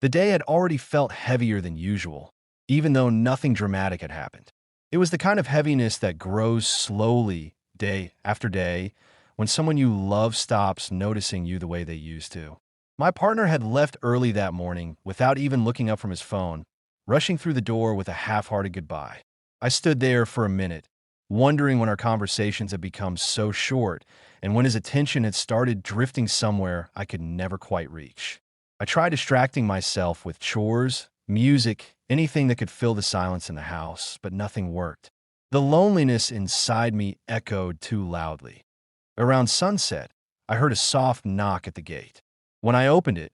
The day had already felt heavier than usual, even though nothing dramatic had happened. It was the kind of heaviness that grows slowly, day after day, when someone you love stops noticing you the way they used to. My partner had left early that morning without even looking up from his phone, rushing through the door with a half-hearted goodbye. I stood there for a minute, wondering when our conversations had become so short and when his attention had started drifting somewhere I could never quite reach. I tried distracting myself with chores, music, anything that could fill the silence in the house, but nothing worked. The loneliness inside me echoed too loudly. Around sunset, I heard a soft knock at the gate. When I opened it,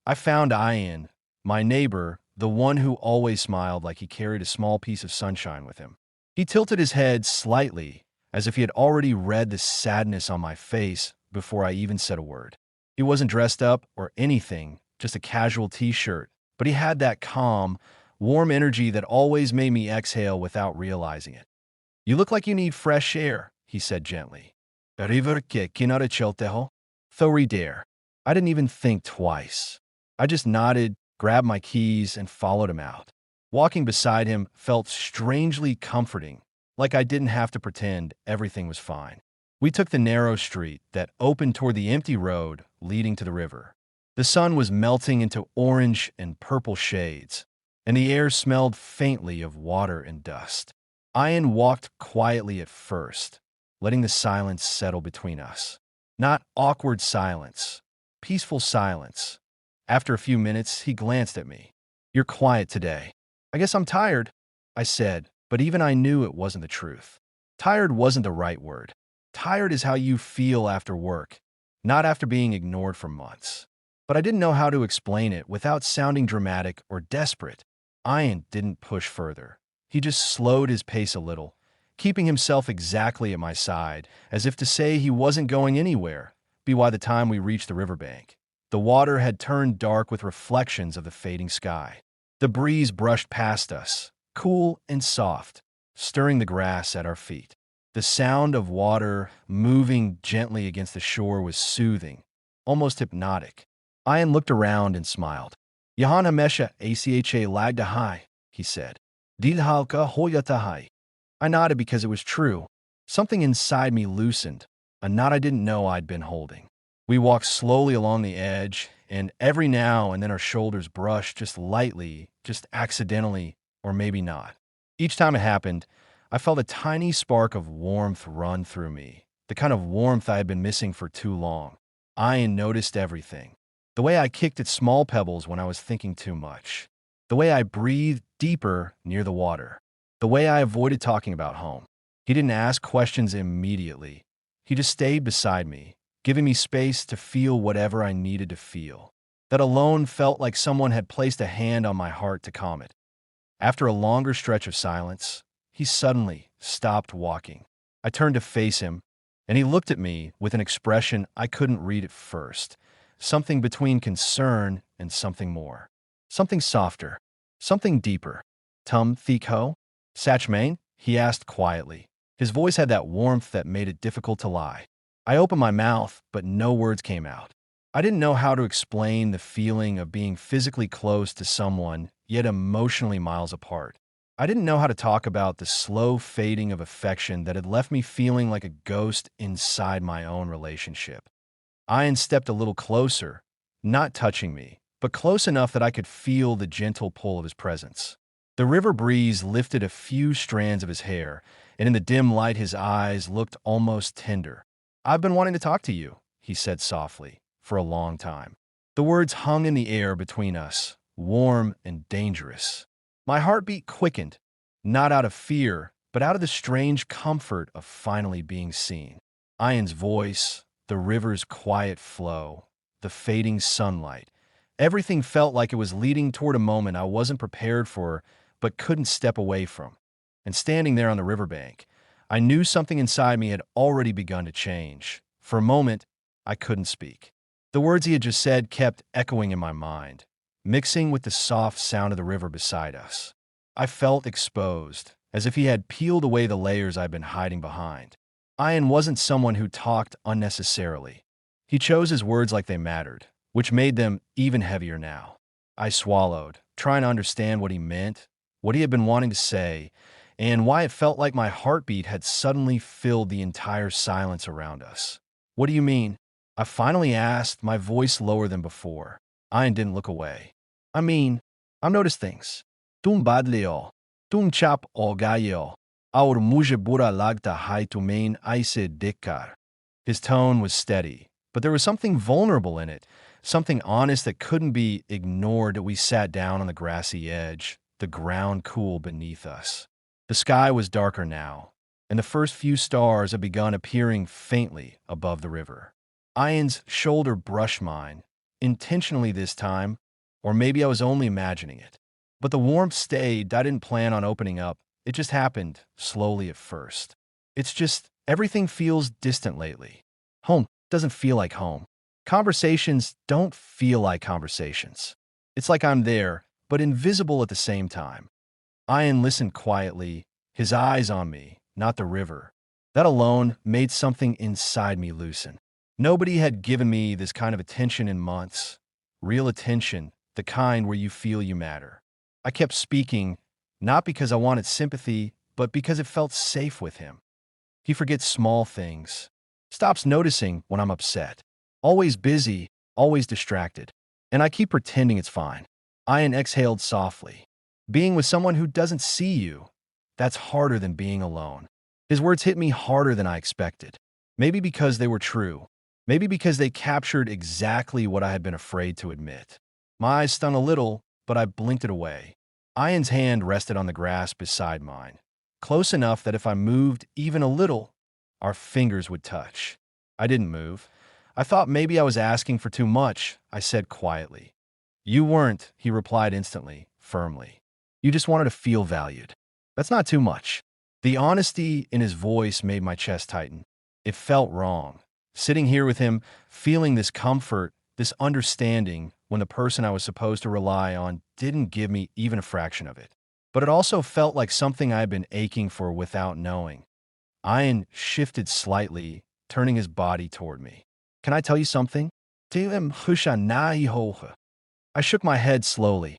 I found Ian, my neighbor, the one who always smiled like he carried a small piece of sunshine with him. He tilted his head slightly, as if he had already read the sadness on my face before I even said a word. He wasn't dressed up or anything, just a casual t-shirt, but he had that calm, warm energy that always made me exhale without realizing it. "You look like you need fresh air," he said gently. "Arriver che kinare chelteho?" Thori dare. I didn't even think twice. I just nodded, grabbed my keys, and followed him out. Walking beside him felt strangely comforting, like I didn't have to pretend everything was fine. We took the narrow street that opened toward the empty road leading to the river. The sun was melting into orange and purple shades, and the air smelled faintly of water and dust. Ian walked quietly at first, letting the silence settle between us. Not awkward silence, peaceful silence. After a few minutes, he glanced at me. "You're quiet today." "I guess I'm tired," I said, but even I knew it wasn't the truth. Tired wasn't the right word. Tired is how you feel after work, not after being ignored for months. But I didn't know how to explain it without sounding dramatic or desperate. Ian didn't push further. He just slowed his pace a little, keeping himself exactly at my side, as if to say he wasn't going anywhere. By the time we reached the riverbank, the water had turned dark with reflections of the fading sky. The breeze brushed past us, cool and soft, stirring the grass at our feet. The sound of water moving gently against the shore was soothing, almost hypnotic. Ian looked around and smiled. "Yahan Hamesha Acha Lagdahai," he said. "Didhalka Hoyatahai." I nodded because it was true. Something inside me loosened, a knot I didn't know I'd been holding. We walked slowly along the edge, and every now and then our shoulders brushed just lightly, just accidentally, or maybe not. Each time it happened, I felt a tiny spark of warmth run through me, the kind of warmth I had been missing for too long. Ian noticed everything. The way I kicked at small pebbles when I was thinking too much. The way I breathed deeper near the water. The way I avoided talking about home. He didn't ask questions immediately. He just stayed beside me, giving me space to feel whatever I needed to feel. That alone felt like someone had placed a hand on my heart to calm it. After a longer stretch of silence, he suddenly stopped walking. I turned to face him, and he looked at me with an expression I couldn't read at first. Something between concern and something more. Something softer. Something deeper. "Tum Thiek Ho? Satchmain?" he asked quietly. His voice had that warmth that made it difficult to lie. I opened my mouth, but no words came out. I didn't know how to explain the feeling of being physically close to someone, yet emotionally miles apart. I didn't know how to talk about the slow fading of affection that had left me feeling like a ghost inside my own relationship. Ian stepped a little closer, not touching me, but close enough that I could feel the gentle pull of his presence. The river breeze lifted a few strands of his hair, and in the dim light his eyes looked almost tender. "I've been wanting to talk to you," he said softly, "for a long time." The words hung in the air between us, warm and dangerous. My heartbeat quickened, not out of fear, but out of the strange comfort of finally being seen. Ian's voice, the river's quiet flow, the fading sunlight. Everything felt like it was leading toward a moment I wasn't prepared for but couldn't step away from. And standing there on the riverbank, I knew something inside me had already begun to change. For a moment, I couldn't speak. The words he had just said kept echoing in my mind, mixing with the soft sound of the river beside us. I felt exposed, as if he had peeled away the layers I'd been hiding behind. Ian wasn't someone who talked unnecessarily. He chose his words like they mattered, which made them even heavier now. I swallowed, trying to understand what he meant, what he had been wanting to say, and why it felt like my heartbeat had suddenly filled the entire silence around us. What do you mean? I finally asked, my voice lower than before. Ian didn't look away. I mean, I've noticed things. Tum badleo, tum chap o gayo, aur muje bura lagta hai tumain aise dikkar. His tone was steady, but there was something vulnerable in it, something honest that couldn't be ignored. We sat down on the grassy edge, the ground cool beneath us. The sky was darker now, and the first few stars had begun appearing faintly above the river. Ian's shoulder brushed mine, intentionally this time, or maybe I was only imagining it. But the warmth stayed. I didn't plan on opening up. It just happened, slowly at first. It's just, everything feels distant lately. Home doesn't feel like home. Conversations don't feel like conversations. It's like I'm there, but invisible at the same time. Ian listened quietly, his eyes on me, not the river. That alone made something inside me loosen. Nobody had given me this kind of attention in months. Real attention, the kind where you feel you matter. I kept speaking, not because I wanted sympathy, but because it felt safe with him. He forgets small things, stops noticing when I'm upset. Always busy, always distracted. And I keep pretending it's fine. Ian exhaled softly. Being with someone who doesn't see you, that's harder than being alone. His words hit me harder than I expected. Maybe because they were true. Maybe because they captured exactly what I had been afraid to admit. My eyes stung a little, but I blinked it away. Ian's hand rested on the grass beside mine, close enough that if I moved even a little, our fingers would touch. I didn't move. I thought maybe I was asking for too much, I said quietly. You weren't, he replied instantly, firmly. You just wanted to feel valued. That's not too much. The honesty in his voice made my chest tighten. It felt wrong. Sitting here with him, feeling this comfort, this understanding, when the person I was supposed to rely on didn't give me even a fraction of it. But it also felt like something I had been aching for without knowing. Ian shifted slightly, turning his body toward me. Can I tell you something? I shook my head slowly.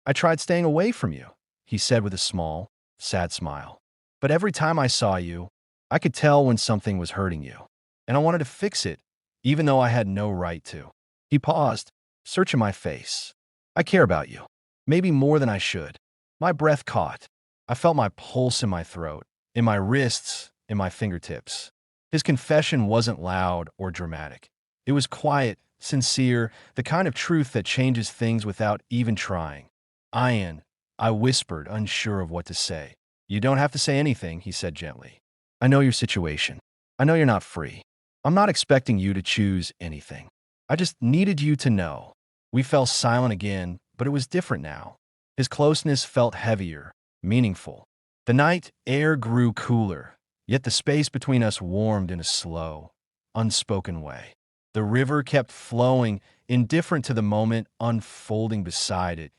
I tried staying away from you, he said with a small, sad smile. But every time I saw you, I could tell when something was hurting you. And I wanted to fix it, even though I had no right to. He paused, searching my face. I care about you, maybe more than I should. My breath caught. I felt my pulse in my throat, in my wrists, in my fingertips. His confession wasn't loud or dramatic. It was quiet, sincere, the kind of truth that changes things without even trying. Ian, I whispered, unsure of what to say. You don't have to say anything, he said gently. I know your situation. I know you're not free. I'm not expecting you to choose anything. I just needed you to know. We fell silent again, but it was different now. His closeness felt heavier, meaningful. The night air grew cooler, yet the space between us warmed in a slow, unspoken way. The river kept flowing, indifferent to the moment unfolding beside it.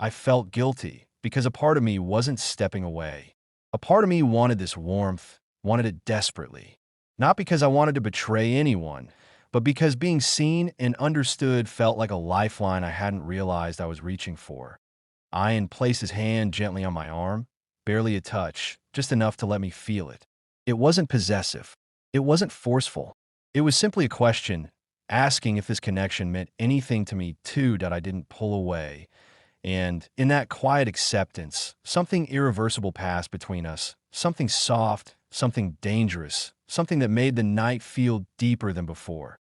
I felt guilty because a part of me wasn't stepping away. A part of me wanted this warmth, wanted it desperately. Not because I wanted to betray anyone, but because being seen and understood felt like a lifeline I hadn't realized I was reaching for. Ian placed his hand gently on my arm, barely a touch, just enough to let me feel it. It wasn't possessive. It wasn't forceful. It was simply a question, asking if this connection meant anything to me too that I didn't pull away. And in that quiet acceptance, something irreversible passed between us, something soft, something dangerous, something that made the night feel deeper than before.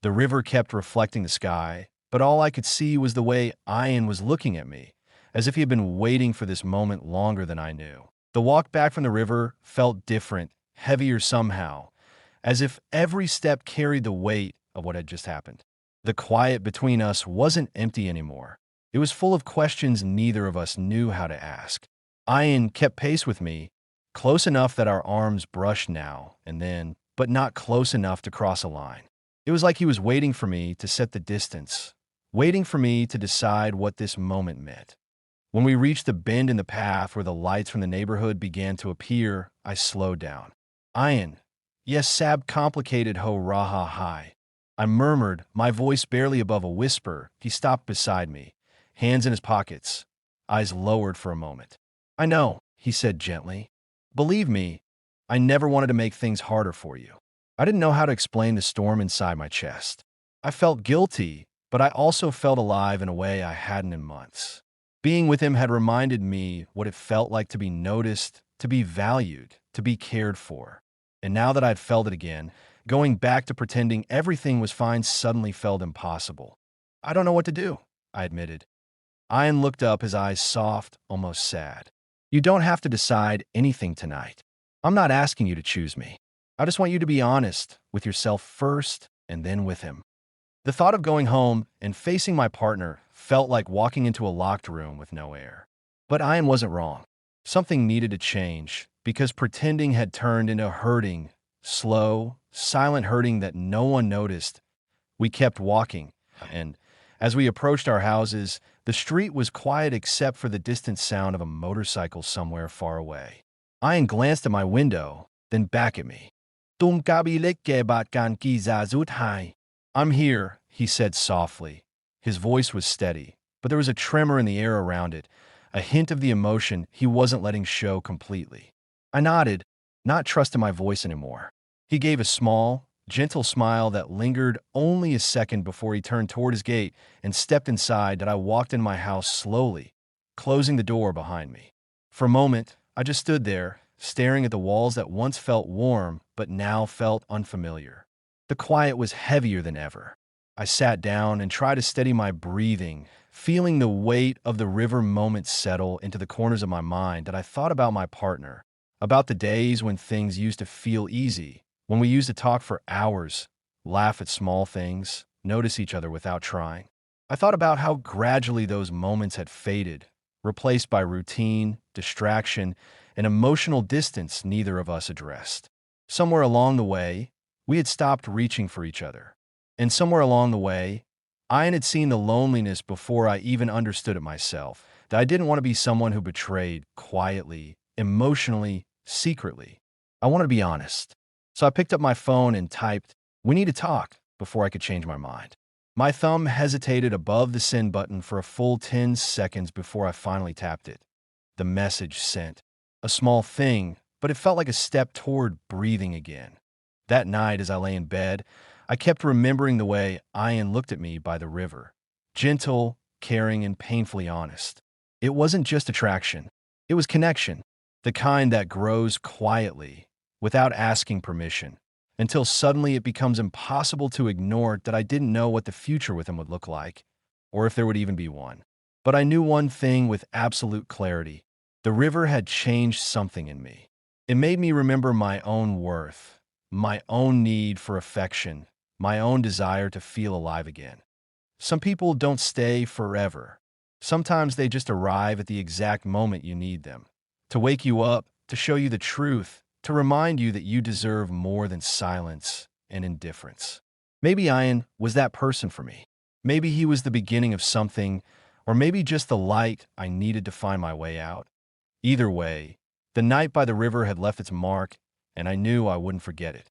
The river kept reflecting the sky, but all I could see was the way Ian was looking at me, as if he had been waiting for this moment longer than I knew. The walk back from the river felt different, heavier somehow, as if every step carried the weight of what had just happened. The quiet between us wasn't empty anymore. It was full of questions neither of us knew how to ask. Ian kept pace with me, close enough that our arms brushed now and then, but not close enough to cross a line. It was like he was waiting for me to set the distance, waiting for me to decide what this moment meant. When we reached the bend in the path where the lights from the neighborhood began to appear, I slowed down. Ian, yes, Sab complicated ho raha hi. I murmured, my voice barely above a whisper. He stopped beside me, hands in his pockets, eyes lowered for a moment. "I know," he said gently. "Believe me, I never wanted to make things harder for you." I didn't know how to explain the storm inside my chest. I felt guilty, but I also felt alive in a way I hadn't in months. Being with him had reminded me what it felt like to be noticed, to be valued, to be cared for. And now that I'd felt it again, going back to pretending everything was fine suddenly felt impossible. "I don't know what to do," I admitted. Ian looked up, his eyes soft, almost sad. "You don't have to decide anything tonight. I'm not asking you to choose me. I just want you to be honest with yourself first and then with him." The thought of going home and facing my partner felt like walking into a locked room with no air. But Ian wasn't wrong. Something needed to change because pretending had turned into hurting, slow, silent hurting that no one noticed. We kept walking, and as we approached our houses, the street was quiet except for the distant sound of a motorcycle somewhere far away. Ian glanced at my window, then back at me. "Tum kabilik ke batkan ki zazut hai." "I'm here," he said softly. His voice was steady, but there was a tremor in the air around it, a hint of the emotion he wasn't letting show completely. I nodded, not trusting my voice anymore. He gave a small, gentle smile that lingered only a second before he turned toward his gate and stepped inside. That I walked in my house slowly, closing the door behind me. For a moment, I just stood there, staring at the walls that once felt warm but now felt unfamiliar. The quiet was heavier than ever. I sat down and tried to steady my breathing, feeling the weight of the river moment settle into the corners of my mind. That I thought about my partner, about the days when things used to feel easy, when we used to talk for hours, laugh at small things, notice each other without trying. I thought about how gradually those moments had faded, replaced by routine, distraction, and emotional distance neither of us addressed. Somewhere along the way, we had stopped reaching for each other. And somewhere along the way, Ian had seen the loneliness before I even understood it myself, that I didn't want to be someone who betrayed quietly, emotionally, secretly. I wanted to be honest. So I picked up my phone and typed, "We need to talk," before I could change my mind. My thumb hesitated above the send button for a full 10 seconds before I finally tapped it. The message sent. A small thing, but it felt like a step toward breathing again. That night, as I lay in bed, I kept remembering the way Ian looked at me by the river. Gentle, caring, and painfully honest. It wasn't just attraction. It was connection. The kind that grows quietly, without asking permission, until suddenly it becomes impossible to ignore. That I didn't know what the future with him would look like, or if there would even be one. But I knew one thing with absolute clarity. The river had changed something in me. It made me remember my own worth, my own need for affection, my own desire to feel alive again. Some people don't stay forever. Sometimes they just arrive at the exact moment you need them, to wake you up, to show you the truth, to remind you that you deserve more than silence and indifference. Maybe Ian was that person for me. Maybe he was the beginning of something, or maybe just the light I needed to find my way out. Either way, the night by the river had left its mark, and I knew I wouldn't forget it.